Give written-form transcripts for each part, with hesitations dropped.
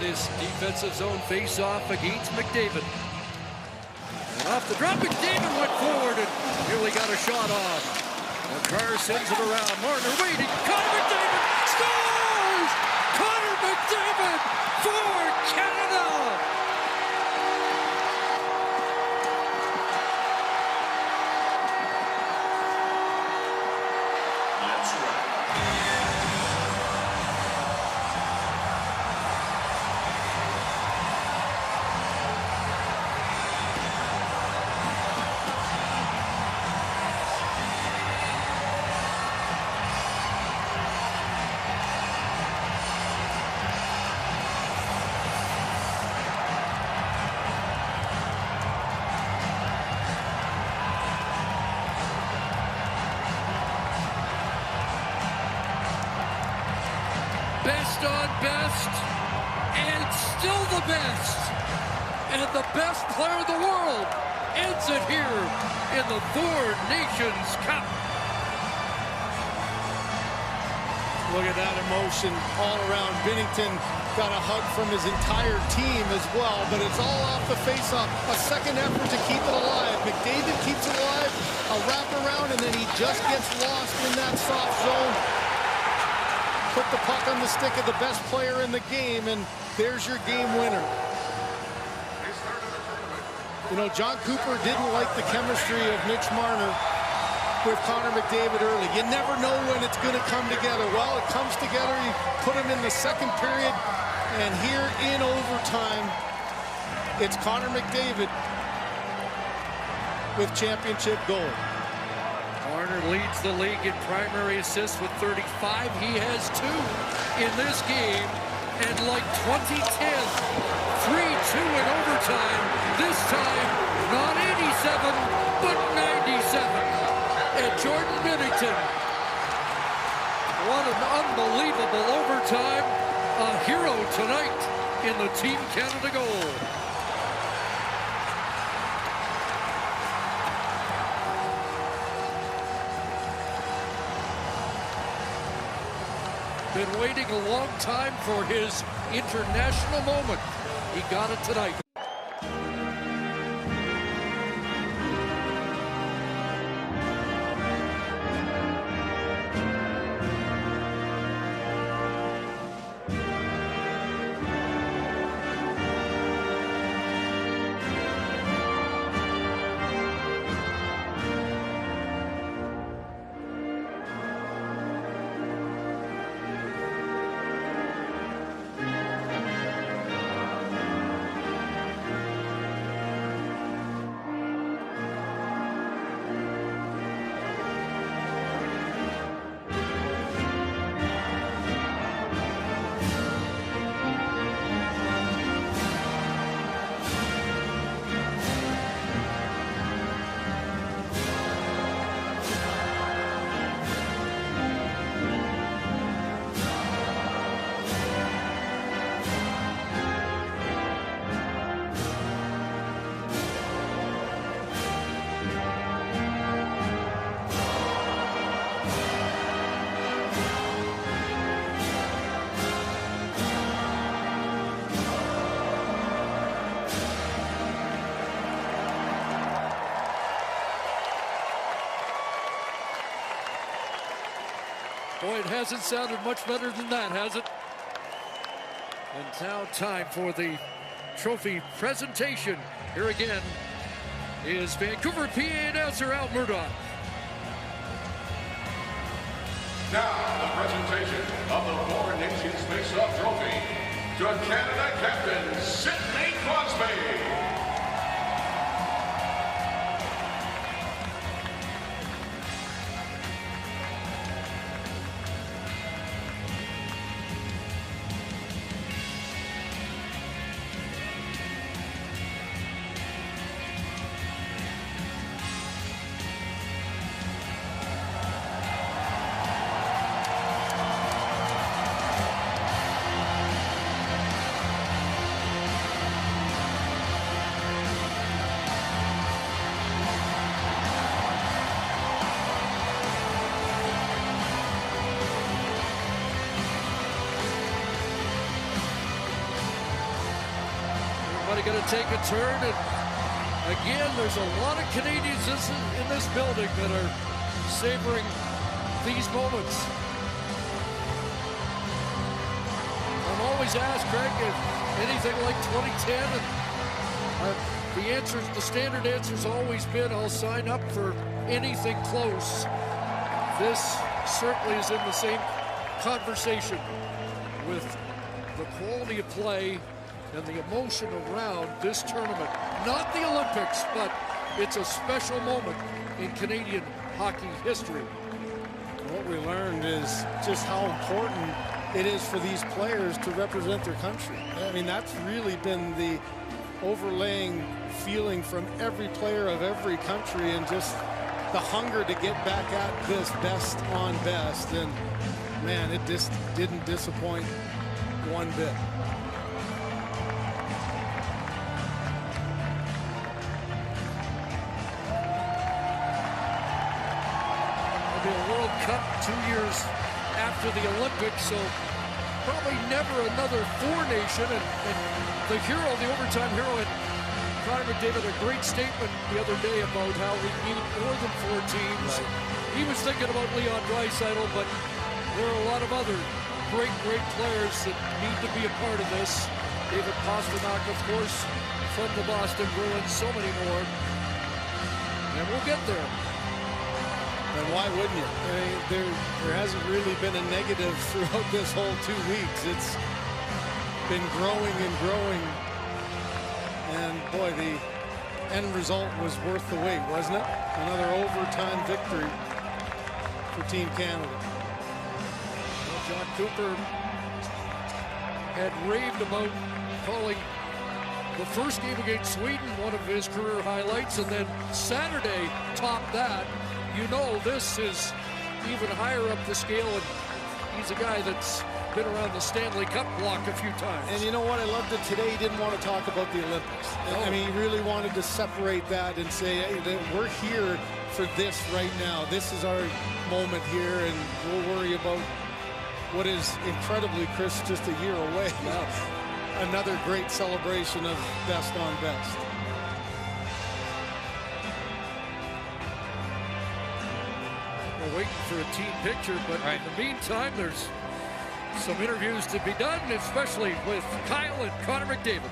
this defensive zone face-off against McDavid. And off the drop, McDavid went forward and nearly got a shot off. And Carr sends it around. Marner waiting. Connor McDavid scores! Connor McDavid for Canada! Best on best, and still the best. And the best player in the world ends it here in the Four Nations Cup. Look at that emotion all around. Binnington got a hug from his entire team as well, but it's all off the face-off. A second effort to keep it alive. McDavid keeps it alive, a wraparound, and then he just gets lost in that soft zone. Put the puck on the stick of the best player in the game, and there's your game winner. You know, John Cooper didn't like the chemistry of Mitch Marner with Connor McDavid early. You never know when it's going to come together. Well, it comes together. You put him in the second period, and here in overtime, it's Connor McDavid with championship goal. Marner leads the league in primary assists with 35. He has 2 in this game. And like 2010, 3-2 in overtime. This time, not 87, but 97. And Jordan Binnington. What an unbelievable overtime. A hero tonight in the Team Canada goal. Been waiting a long time for his international moment. He got it tonight. Boy, it hasn't sounded much better than that, has it? And now time for the trophy presentation. Here again is Vancouver PA announcer Al Murdoch. Now the presentation of the Four Nations Face-Off Trophy to Canada captain Sidney Crosby. going to take a turn, and again, there's a lot of Canadians in this building that are savoring these moments. I'm always asked, Greg, if anything like 2010, and the standard answer's always been, I'll sign up for anything close. This certainly is in the same conversation with the quality of play and the emotion around this tournament. Not the Olympics, but it's a special moment in Canadian hockey history. What we learned is just how important it is for these players to represent their country. I mean, that's really been the overlaying feeling from every player of every country, and just the hunger to get back at this best on best. And man, it just didn't disappoint one bit. It'll be a World Cup 2 years after the Olympics, so probably never another four-nation. And the hero, the overtime hero, and Connor McDavid, a great statement the other day about how we need more than 4 teams. Right. He was thinking about Leon Draisaitl, but there are a lot of other great players that need to be a part of this. David Pastrnak, of course, from the Boston Bruins, so many more. And we'll get there. And why wouldn't you? I mean, there hasn't really been a negative throughout this whole 2 weeks. It's been growing and growing. And boy, the end result was worth the wait, wasn't it? Another overtime victory for Team Canada. Well, John Cooper had raved about calling the first game against Sweden one of his career highlights, and then Saturday topped that. You know, this is even higher up the scale, and he's a guy that's been around the Stanley Cup block a few times. And you know what? I loved it today. He didn't want to talk about the Olympics. No. I mean, he really wanted to separate that and say, hey, we're here for this right now. This is our moment here, and we'll worry about what is incredibly, Chris, just a year away. Yeah. Another great celebration of best on best. We're waiting for a team picture, but in the meantime, there's some interviews to be done, especially with Kyle and Connor McDavid.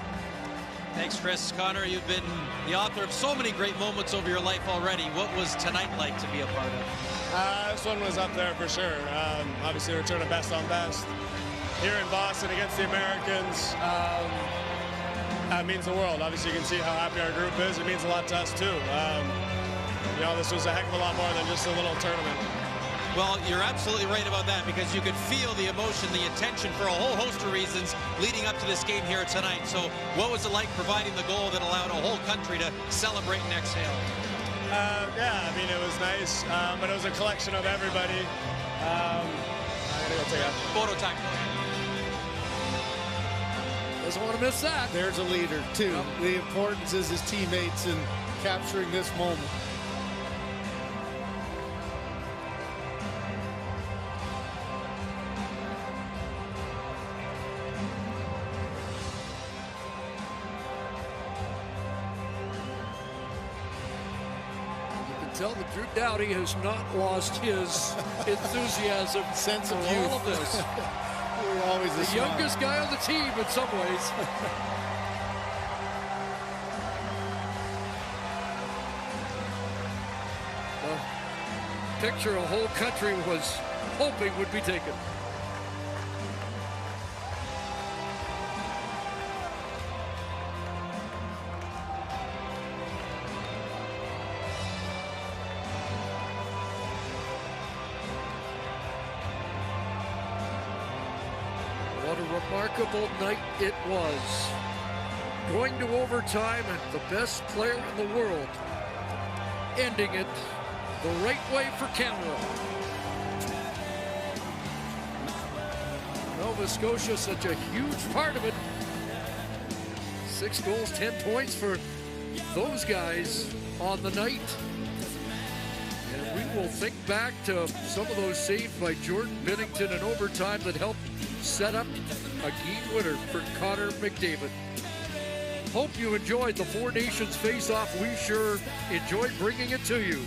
Thanks, Chris. Connor, you've been the author of so many great moments over your life already. What was tonight like to be a part of? This one was up there for sure. Obviously, return of best on best here in Boston against the Americans. That means the world. Obviously, you can see how happy our group is. It means a lot to us, too. You know, this was a heck of a lot more than just a little tournament. Well, you're absolutely right about that, because you could feel the emotion, the attention for a whole host of reasons leading up to this game here tonight. So what was it like providing the goal that allowed a whole country to celebrate and exhale? Yeah, I mean, it was nice, but it was a collection of everybody. I'm going to go take a photo time. Doesn't want to miss that. There's a leader, too. The importance is his teammates in capturing this moment. Tell that Drew Doughty has not lost his enthusiasm, sense of for youth. all of this. We're always the youngest guy on the team in some ways. The picture a whole country was hoping would be taken. What a remarkable night it was. Going to overtime, and the best player in the world ending it the right way for Canada. Nova Scotia, such a huge part of it. 6 goals, 10 points for those guys on the night. And we will think back to some of those saves by Jordan Binnington in overtime that helped set up a game winner for Connor McDavid. Hope you enjoyed the Four Nations Face-Off. We sure enjoyed bringing it to you.